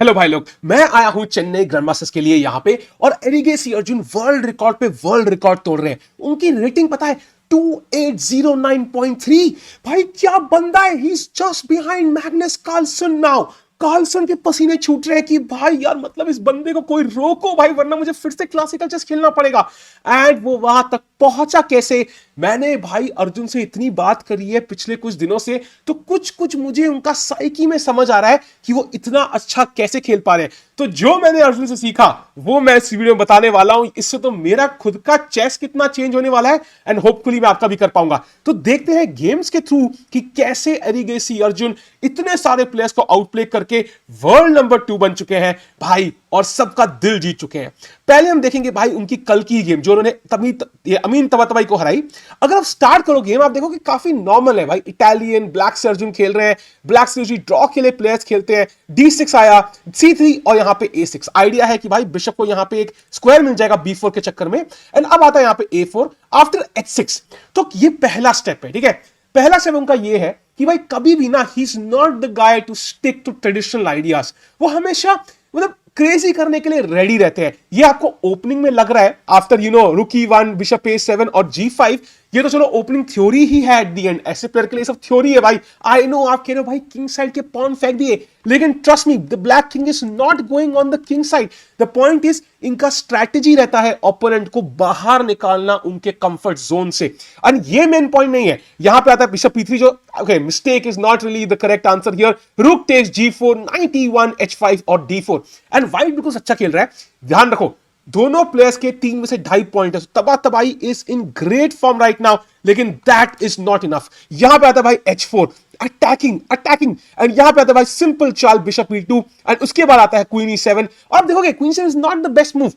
Hello भाई लोग, मैं आया हूं चेन्नई ग्रैंडमास्टर्स के लिए यहां पे। और एरिगेसी अर्जुन वर्ल्ड रिकॉर्ड पे वर्ल्ड रिकॉर्ड तोड़ रहे हैं। उनकी रेटिंग पता है 2809.3। भाई क्या बंदा है, he is just behind Magnus Carlsen now. Carlsen के पसीने छूट रहे हैं कि भाई यार मतलब इस बंदे को कोई रोको भाई, वरना मुझे फिर से क्लासिकल चेस खेलना पड़ेगा। एंड वो वहां तक पहुंचा कैसे? मैंने भाई अर्जुन से इतनी बात करी है पिछले कुछ दिनों से, तो कुछ कुछ मुझे उनका साइकी में समझ आ रहा है कि वो इतना अच्छा कैसे खेल पा रहे हैं। तो जो मैंने अर्जुन से सीखा वो मैं इस वीडियो में बताने वाला हूं। इससे तो मेरा खुद का चेस कितना चेंज होने वाला है, एंड होपफुली मैं आपका भी कर पाऊंगा। तो देखते हैं गेम्स के थ्रू कि कैसे एरिगेसी अर्जुन इतने सारे प्लेयर्स को आउटप्ले करके वर्ल्ड नंबर 2 बन चुके हैं भाई, और सबका दिल जीत चुके हैं। पहले हम देखेंगे भाई उनकी कल की गेम जो उन्होंने अमीन तबातबाई को हराई। अगर आप स्टार्ट करो गेम, आप देखो कि काफी नॉर्मल है भाई। इटालियन ब्लैक से अर्जुन खेल रहे हैं, ब्लैक से ड्रॉ के लिए प्लेयर्स खेलते हैं। D6 आया, C3 और यहां पे A6। आइडिया है कि भाई बिशप को यहां पे एक स्क्वायर मिल जाएगा B4 के चक्कर में। एंड अब आता है यहां पे A4 आफ्टर H6। तो ये पहला स्टेप है, ठीक है। पहला स्टेप उनका ये है कि भाई कभी भी ना, he is not the guy to stick to traditional ideas. वो हमेशा मतलब क्रेजी करने के लिए रेडी रहते हैं। ये आपको ओपनिंग में लग रहा है आफ्टर रुक E1 बिशप A7 और G5। ये तो चलो ओपनिंग थ्योरी ही है एट द एंड, ऐसे प्लेयर के लिए सब थ्योरी है भाई। आई नो आप कह रहे हो भाई किंग साइड के पॉन फेंक दिए, लेकिन trust me the black king is not going on the king side. The point is इनका स्ट्रैटेजी रहता है ओपोनेंट को बाहर निकालना उनके कंफर्ट जोन से। एंड ये मेन पॉइंट नहीं है। यहां पे आता है बिशप P3 जो okay mistake is not really the correct answer here. Rook takes G4 knight E1 H5 और D4। एंड व्हाइट बिल्कुल अच्छा खेल रहा है। ध्यान रखो दोनों प्लेयर्स के 3 में से 2.5 पॉइंट है। तबा तबाई is in great form right now, लेकिन दैट इज नॉट इनफ। यहां पे आता है भाई H4 अटैकिंग अटैकिंग, एंड यहां पे आता है भाई सिंपल चाल बिशप E2। एंड उसके बाद आता है क्वीन E7। और आप देखोगे queen E7 is not the best move.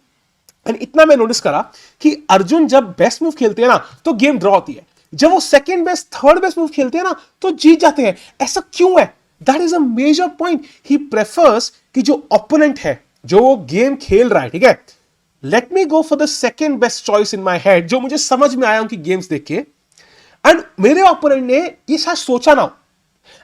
And इतना मैं नोटिस करा कि अर्जुन जब बेस्ट मूव खेलते हैं ना तो गेम ड्रॉ होती है, जब वो second best third best move खेलते हैं ना तो जीत जाते हैं। ऐसा क्यों है? That is a major point. He prefers कि जो ओपोनेंट है, जो वो गेम खेल रहा है, ठीक है, let me go for the second best choice in my head, जो मुझे समझ में आया उनकी गेम्स देख के। एंड मेरे ओपोनेंट ने ये शायद सोचा ना,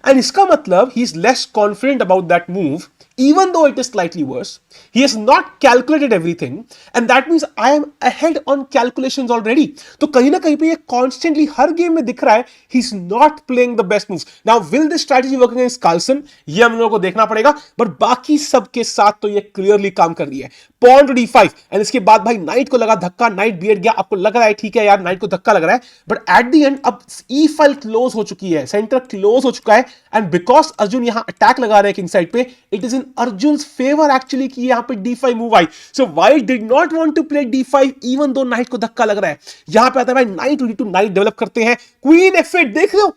एंड इसका मतलब he is less confident about that move, even though it is slightly worse. He has not calculated everything, and that means I am ahead on calculations already. तो कहीं ना कहीं पे ये constantly हर गेम में दिख रहा है he's not playing the best moves. Now will this strategy work against Carlsen? ये हम लोगों को देखना पड़ेगा, बट बाकी सब के साथ तो ये क्लियरली काम कर रही है। पॉन टू D5 एंड इसके बाद भाई नाइट को लगा धक्का, नाइट बीएट गया। आपको लग रहा है ठीक है यार नाइट को धक्का लग रहा है, बट एट द एंड अब E फाइल क्लोज हो चुकी है, सेंटर क्लोज हो चुका है। एंड बिकॉज अर्जुन यहां अटैक लगा रहे हैं किंग साइड पे, it is in Arjun favour actually कि यहां पे D5 मूव आई। So white did not want to play D5 even though knight को धक्का लग रहा है। यहां पे आता है भाई नाइट D2, नाइट डेवलप करते हैं। क्वीन F8 देख रहे हो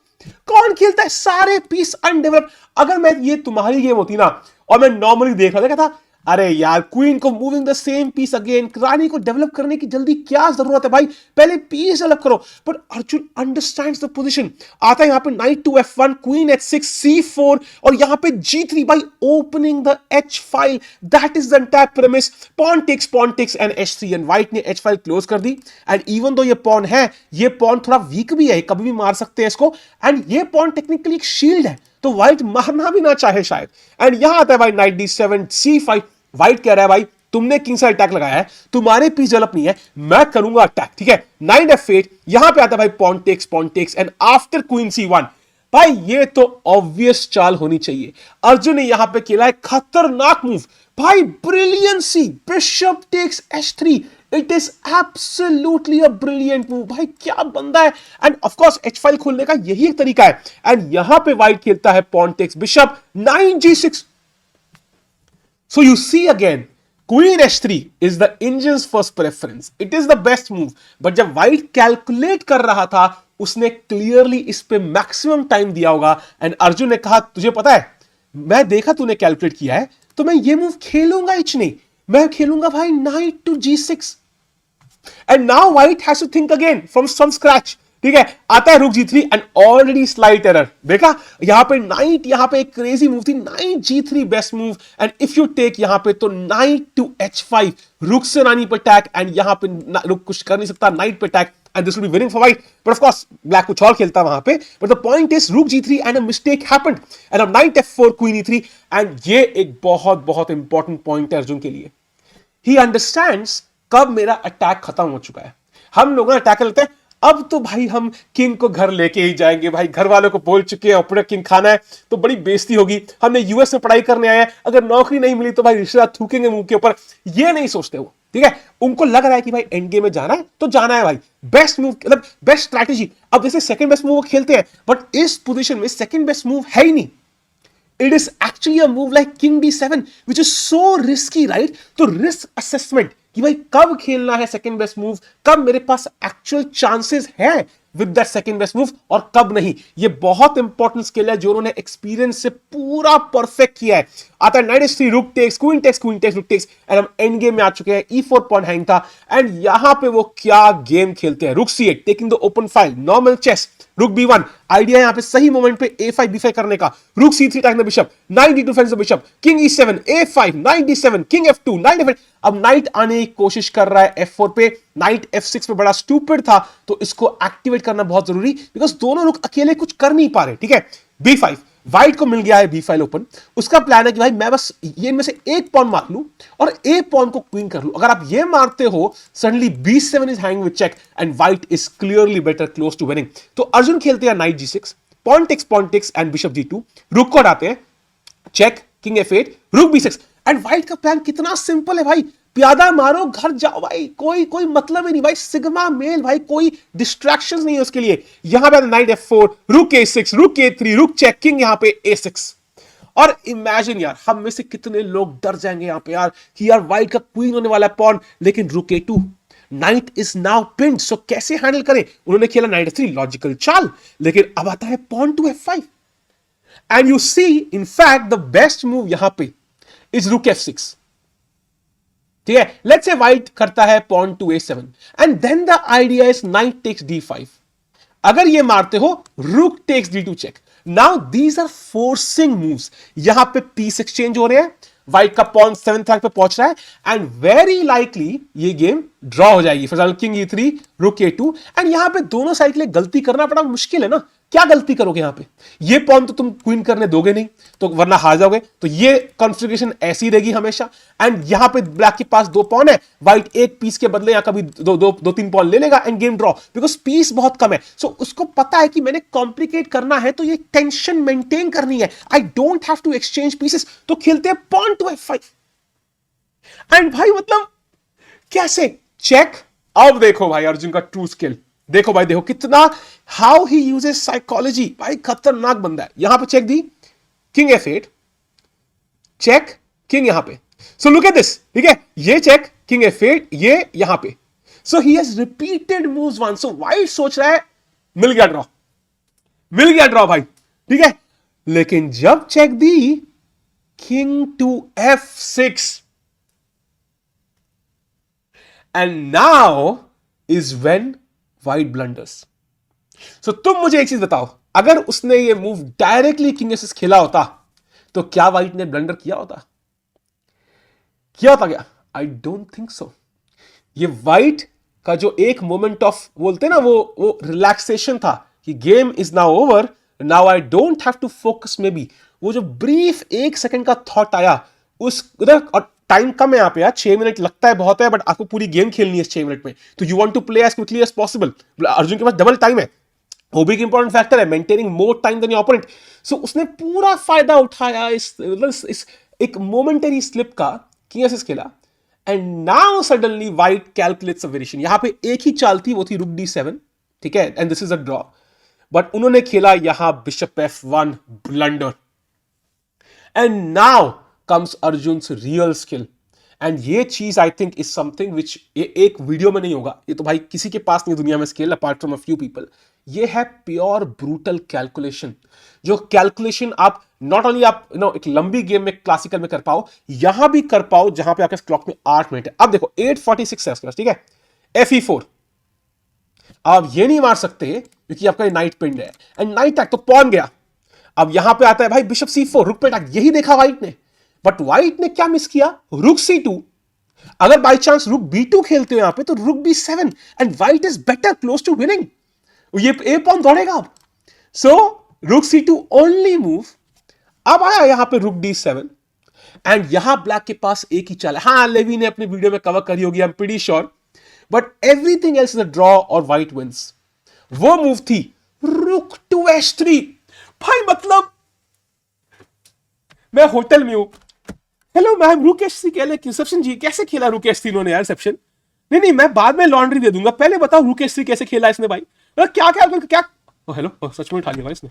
कौन खेलता है, सारे पीस अनडेवलप। अगर मैं ये तुम्हारी गेम होती ना और मैं नॉर्मली देख रहा था, क्या था, अरे यार क्वीन को moving the same piece again, रानी को डेवलप करने की जल्दी क्या जरूरत है भाई, पहले पीस डेवलप करो। But Arjun understands the position. आता है यहां पे night to F1, queen H6, C4 और यहां पे G3 भाई opening the H file. That is the entire premise. Pawn takes and H3, and white ने H फाइल क्लोज कर दी। एंड इवन दो ये पॉन है, ये पॉन थोड़ा वीक भी है, कभी भी मार सकते हैं इसको। एंड ये पॉन टेक्निकली एक शील्ड है, तो व्हाइट मारना भी ना चाहे शायद। एंड यहां आता है भाई नाइट D7, C5। व्हाइट कह रहा है भाई तुमने किंग साइड अटैक लगाया है, तुम्हारे पीस डेवलप नहीं है, मैं करूंगा अटैक, ठीक है। नाइट F8, यहां पे आता है भाई pawn takes and after queen C1। भाई ये तो ऑब्वियस चाल होनी चाहिए। अर्जुन ने यहां पे खेला है खतरनाक मूव भाई, brilliancy. Bishop takes H3, it is absolutely a brilliant move. भाई क्या बंदा है। And of course H file खोलने का यही एक तरीका है। एंड यहां पे व्हाइट खेलता है pawn takes bishop, 9G6। So you see again, Queen H3 is the Indian's first preference. It is the best move. But जब White calculate कर रहा था, उसने clearly इस पे maximum time दिया होगा। And अर्जुन ने कहा तुझे पता है, मैं देखा तूने calculate किया है, तो मैं ये move खेलूंगा ही नहीं, मैं खेलूंगा भाई knight to G6. And now White has to think again from some scratch. ठीक है, आता है रुक G3 and already slight error. देखा यहां पे नाइट, यहां पे एक क्रेजी मूव थी, knight G3 best move. And if you take यहां पे तो नाइट टू H5, रुक से रानी पे अटैक। एंड यहां पे रुक कुछ कर नहीं सकता, नाइट पे attack. and this will be winning for white. But of course, black कुछ और खेलता वहां पे. But the point is, rook g3 and a mistake happened. And अब knight f4, queen e3, and ये एक बहुत बहुत इंपॉर्टेंट पॉइंट है अर्जुन के लिए. He understands कब मेरा अटैक खत्म हो चुका है. हम लोग अटैक करते हैं, अब तो भाई हम किंग को घर लेके ही जाएंगे. भाई घर वालों को बोल चुके हैं अपना किंग खाना है तो बड़ी बेइज्जती होगी. हमने यूएस में पढ़ाई करने आए हैं, अगर नौकरी नहीं मिली तो भाई रिश्तेदार थूकेंगे मुंह के ऊपर. ये नहीं सोचते वो, ठीक है. उनको लग रहा है कि भाई एंड गेम में जाना है तो जाना है भाई. बेस्ट मूव, मतलब बेस्ट स्ट्रैटेजी. अब जैसे सेकंड बेस्ट मूव वो खेलते हैं, बट इस पोजीशन में सेकंड बेस्ट मूव है ही नहीं. It is actually a move like King D7, which is so risky, right? तो risk assessment कि भाई कब खेलना है सेकंड बेस्ट मूव, कब मेरे पास एक्चुअल चांसेस है with that second best move और कब नहीं. ये बहुत इंपॉर्टेंट स्किल है जो उन्होंने एक्सपीरियंस से पूरा परफेक्ट किया है. आता है knight h3, rook takes, queen takes, queen takes, rook takes, and हम एंड गेम में आ चुके हैं. e4 पॉन हैंग था, एंड यहां पे वो क्या गेम खेलते हैं. Rook c8, taking the open file, normal chess, rook b1. Idea यहां पे सही मोमेंट पे a5 b5 करने का. रुक c3 attack the bishop, night d2 defence the bishop, king e7, a5, night d7, king f2, night f8. अब night आने की कोशिश कर रहा है f4 पे. नाइट f6 पे बड़ा स्टूपिड था तो इसको एक्टिवेट करना बहुत जरूरी, बिकॉज दोनों लोग अकेले कुछ कर नहीं पा रहे, ठीक है. b5, व्हाइट को मिल गया है बी फाइल ओपन. उसका प्लान है कि भाई मैं बस ये इनमें से एक पॉन मार लूं और ए पॉन को क्वीन कर लूं. अगर आप ये मारते हो, suddenly b7 is hanging with check and white is clearly better, close to winning. तो अर्जुन खेलते हैं knight g6, pawn takes and bishop g2, rook को हटाते हैं, चेक, किंग f8, रुक b6. एंड व्हाइट का प्लान कितना सिंपल है भाई, प्यादा मारो घर जाओ भाई, कोई मतलब ही नहीं भाई. सिग्मा मेल भाई, कोई डिस्ट्रैक्शंस नहीं है उसके लिए. यहां पे नाइट f4, रुक a6, रुक a3, रुक चेक, किंग यहां पे a6. और इमेजिन यार, हम में से कितने लोग डर जाएंगे यहां पे यार कि यार व्हाइट का क्वीन होने वाला है पॉन, लेकिन रुक a2, knight is now pinned. So कैसे हैंडल करें. उन्होंने खेला नाइट f3, लॉजिकल चाल, लेकिन अब आता है pawn to f5. And you see in fact the best move यहां पे इज रुक f6, ठीक है. लेट्स से व्हाइट करता है pawn to a7 and then the idea is knight takes d5. अगर ये मारते हो, rook takes d2 check. Now these are forcing moves. यहां पे पीस एक्सचेंज हो रहे हैं, व्हाइट का पॉन 7th रैंक पे पहुंच रहा है, एंड वेरी लाइकली ये गेम ड्रॉ हो जाएगी. फॉर एग्जांपल किंग e3, रुक a2, एंड यहां पे दोनों साइड के लिए गलती करना बड़ा मुश्किल है ना. क्या गलती करोगे यहां पे, ये पॉन तो तुम क्वीन करने दोगे नहीं, तो वरना हार जाओगे. तो ये कॉन्फ़िगरेशन ऐसी रहेगी हमेशा. एंड यहां पे ब्लैक के पास 2 पॉन है, व्हाइट एक पीस के बदले यहां कभी 2-3 पॉन ले लेगा endgame draw, because piece बहुत कम है. सो उसको पता है कि मैंने कॉम्प्लिकेट करना है तो ये टेंशन मेंटेन करनी है. I don't have to exchange pieces. तो खेलते हैं पॉन टू f5. एंड भाई मतलब कैसे चेक. अब देखो भाई अर्जुन का ट्रू स्किल, देखो भाई, देखो कितना, हाउ ही यूजेस साइकोलॉजी. भाई खतरनाक बंदा है. यहां पे चेक दी, किंग f8, चेक, किंग यहां पे. सो लुक एट दिस, ठीक है, ये चेक, किंग f8, ये यहां पे. So he has repeated moves one. So white सोच रहा है मिल गया ड्रॉ, मिल गया ड्रॉ भाई, ठीक है. लेकिन जब चेक दी, king to f6, and now is when white blunders. So तुम मुझे एक चीज बताओ, अगर उसने ये मूव डायरेक्टली किंग f6 खेला होता तो क्या व्हाइट ने ब्लंडर किया होता, क्या क्या? I don't think so. ये व्हाइट का जो एक मोमेंट ऑफ बोलते हैं ना, वो रिलैक्सेशन था कि game is now over, now I don't have to focus. Maybe वो जो ब्रीफ 1 सेकंड का थॉट आया उस उधर, और टाइम कम है यहां पे यार, 6 मिनट लगता है बहुत है, बट आपको पूरी गेम खेलनी है 6 मिनट में, तो you want to play as quickly as possible. Arjun के पास डबल टाइम है, वो भी एक इंपॉर्टेंट फैक्टर है, maintaining more time than your opponent. So उसने पूरा फायदा उठाया इस एक मोमेंटरी स्लिप का, किंग f6 खेला, and now suddenly white calculates a variation. यहां पे एक ही चाल थी, वो थी रुक d7, ठीक है, and this is a draw. But उन्होंने खेला यहां bishop f1, blunder. And now comes Arjun's real skill. And ये चीज I think is something which एक वीडियो में नहीं होगा, ये तो भाई किसी के पास नहीं दुनिया में skill apart from a few people. ये है प्योर ब्रूटल कैलकुलेशन. जो कैलकुलेशन आप नॉट ओनली आप एक लंबी गेम में क्लासिकल में कर पाओ, यहां भी कर पाओ जहां पे आपके क्लॉक में 8 मिनट है. अब देखो 8:46 है उसके पास, ठीक है. fe4 आप ये नहीं मार सकते क्योंकि आपका नाइट पिंड है, एंड नाइट अटैक तो पॉन गया. अब यहां पे आता है भाई बिशप c4, रुक पे अटैक. यही देखा व्हाइट ने, बट व्हाइट ने क्या मिस किया, रुक c2, अगर बाई चांस रुक B2 खेलते हो यहां पे तो rook B7 and white is better close to winning, ये ए पॉन दौड़ेगा अब। सो रुक C2 ओनली मूव। अब आया यहां पे रुक D7 एंड यहां ब्लैक के पास एक ही चाल है। हाँ, लेवी ने अपने वीडियो में कवर करी होगी, I am pretty sure, but everything else is a draw और व्हाइट विंस। वो मूव थी रुक टू H3। भाई मतलब मैं होटल में हूं, हेलो मैम रुक H3 खेले, रिसेप्शन जी कैसे खेला रुक H3 इन्होंने यार रिसेप्शन। नहीं नहीं मैं बाद में लॉन्ड्री दे दूंगा, पहले बताओ रुक H3 कैसे खेला इसने भाई, क्या क्या क्या। हेलो सच में उठा लिया भाई इसने,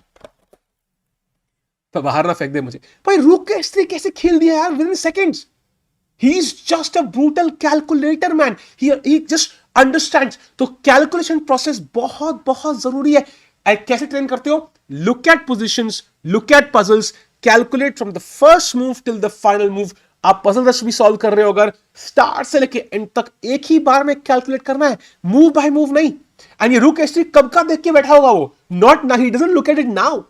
तो बाहर ना फेंक दे मुझे। भाई रुक H3 कैसे खेल दिया यार with in seconds. He is just a brutal calculator man, he just understands. तो कैलकुलेशन प्रोसेस बहुत बहुत जरूरी है। कैसे ट्रेन करते हो? Look at positions, look at puzzles, calculate from the first move till the final move. आप puzzle rush भी सॉल्व कर रहे हो अगर, स्टार्ट से लेके एंड तक एक ही बार में कैलकुलेट करना है, मूव बाय मूव नहीं। एंड ये रुक H3 कब का देख के बैठा होगा वो, नॉट ना, he doesn't look at it now.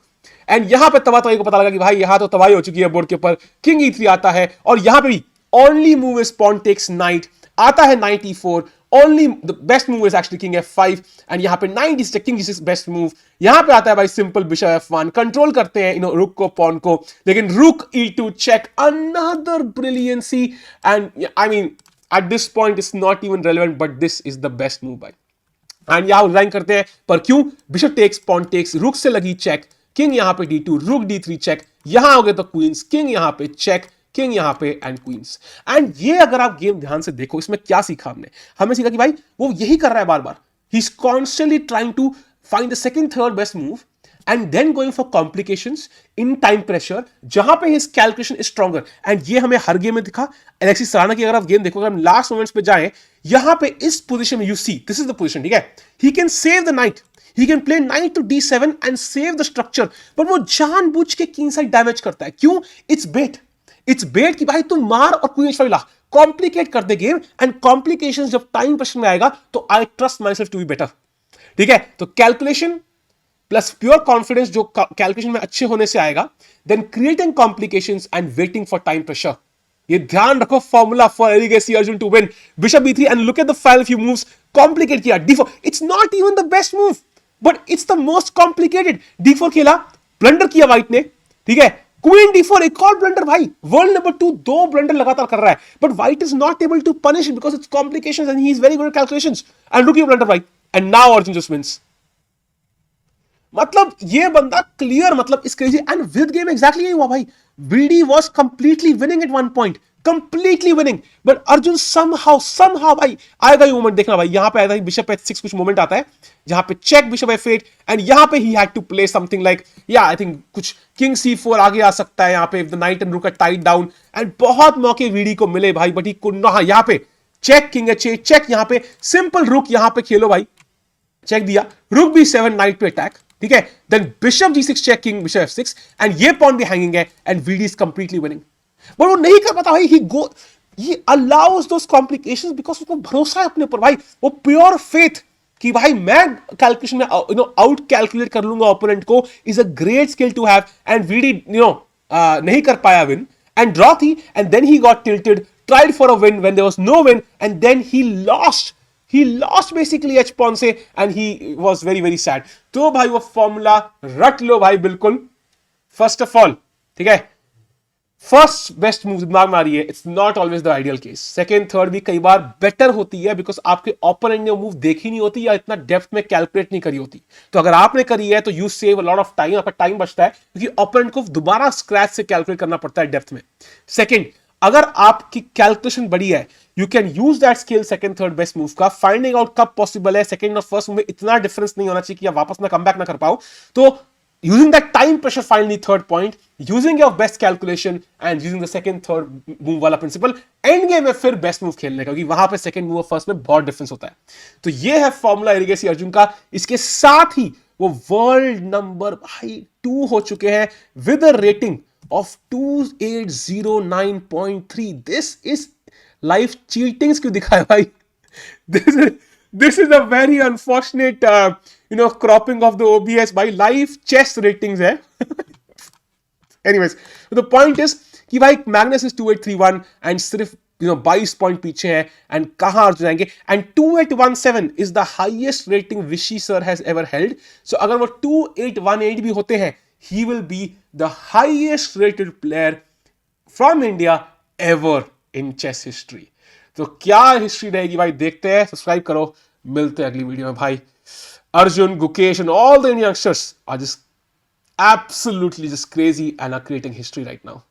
And यहां पे तबाही को पता लगा कि भाई यहां तो तबाही हो चुकी है बोर्ड के ऊपर। किंग E3 आता है और यहां पे भी only move is pawn takes knight, आता है knight E4, only the best move is actually king F5 and यहां पे knight is king G6 best move. यहां पे आता है भाई सिंपल बिशप F1, कंट्रोल करते हैं इन रुक को पॉन को, लेकिन rook E2 check, another brilliancy. And I mean at this point it's not even relevant but this is the best move भाई। एंड यहां डिजाइन करते हैं, पर क्यों? बिशप टेक्स पॉन टेक्स, रुक से लगी चेक, किंग यहां पे D2, रुक D3 चेक, यहां हो गए तो क्वींस, किंग यहां पे चेक, किंग यहां पे एंड क्वींस। एंड ये अगर आप गेम ध्यान से देखो, इसमें क्या सीखा हमने? हमें सीखा कि भाई वो यही कर रहा है बार बार, he is constantly trying to find the second third best move and then going for complications in time pressure, जहां पे his calculation is stronger. And ये हमें हर गेम में दिखा। एलेक्सिस सराना की अगर आप गेम देखो, अगर हम लास्ट मोमेंट्स पे जाएं, यहां पे इस पोजीशन में you see this is the position, ठीक है, he can save the night, he can play knight to d7 and save the structure, but वो जानबूझ के किंग साइड डैमेज करता है। क्यों? इट्स बेट कि भाई तुम मार और क्वीन H5 ला, कॉम्प्लिकेट कर दे गेम। एंड कॉम्प्लिकेशंस जब टाइम प्रश्न में आएगा तो I trust myself to be better, ठीक है। तो कैलकुलेशन प्लस प्योर कॉन्फिडेंस जो कैलकुलेशन में अच्छे होने से आएगा, then creating complications and waiting for time pressure. ये ध्यान रखो, formula for Erigaisi Arjun to win. Bishop B3 and look at the final few moves, complicate किया D4, it's not even the best move but it's the most complicated. D4 खेला, blunder किया white ने, ठीक है, queen D4 एक और blunder भाई, world number 2 दो ब्लंडर लगातार कर रहा है, but white is not able to punish it because it's complications and he is very good at calculations. And look you blunder भाई, and now Arjun just wins. मतलब ये बंदा क्लियर, मतलब is crazy. And with game exactly यही हुआ भाई, BD was completely winning at one point, completely winning, but Arjun somehow भाई आएगा ये मोमेंट, देखना भाई, यहां पे आएगा बिशप H6 कुछ मोमेंट आता है जहां पे चेक बिशप F8 एंड यहां पे he had to play something like, या आई थिंक कुछ किंग C4 आगे आ सकता है यहां पे, द नाइट एंड रुक आर टाइड डाउन एंड बहुत मौके VD को मिले भाई, बट ही कुड नॉट। यहां पे चेक किंग H8 चेक, यहां पे सिंपल रुक यहां पे खेलो भाई, चेक दिया, रुक B7 नाइट पे अटैक, ठीक है, then bishop G6 check, king bishop F6 and ये पॉन भी हैंगिंग है and VD is completely winning. But वो नहीं कर पाता भाई, he allows those complications because उसको भरोसा है अपने ऊपर भाई, वो प्योर फेथ कि भाई मैं कैलकुलेशन में आउट कैलकुलेट कर लूंगा ओपोनेंट को, is a great skill to have. And VD नहीं कर पाया विन एंड ड्रॉ थी, and then he got tilted, tried for a win when there was no win and then he lost basically H pawn से and he was very very sad। तो भाई वो formula रट लो भाई बिल्कुल। First of all, ठीक है, first best move दिमाग में आ रही है, it's not always the ideal case. Second third भी कई बार बेटर होती है बिकॉज आपके ओपोनेंट ने मूव देखी नहीं होती या इतना डेप्थ में कैलकुलेट नहीं करी होती। तो अगर आपने करी है तो you save a lot of time, आपका टाइम बचता है क्योंकि ओपोनेंट को दोबारा स्क्रैच से कैलकुलेट करना पड़ता है डेप्थ में। सेकंड, अगर आपकी कैलकुलेशन बड़ी है, you can use that skill second third best move का, फाइंडिंग आउट कब पॉसिबल है सेकंड और फर्स्ट मूव में इतना डिफरेंस नहीं होना चाहिए कि आप वापस ना कम बैक ना कर पाओ। तो using that time pressure finally, third point, using your best calculation and using the second third move वाला principle, end game में फिर best move खेलने का, क्योंकि वहां पे second move और first में बहुत difference होता है। तो ये है फॉर्मूला एरिगेसी अर्जुन का। इसके साथ ही वो वर्ल्ड नंबर भाई 2 हो चुके हैं with a rating of 2809.3। This is life cheatings क्यों दिखाया भाई? This is a very unfortunate cropping of the OBS by live chess ratings है। Anyways, the point is कि भाई मैग्नस इज 2831 एंड सिर्फ 22 पॉइंट पीछे हैं एंड कहां अर्जुन जाएंगे. And 2817 is the highest rating Vishy sir has ever held. So अगर वो 2818 भी होते हैं, he will be the highest rated player from India ever in chess history. तो क्या हिस्ट्री रहेगी भाई, देखते हैं. सब्सक्राइब करो, मिलते हैं अगली वीडियो में भाई. Arjun, Gukesh, and all the youngsters are just absolutely just crazy and are creating history right now.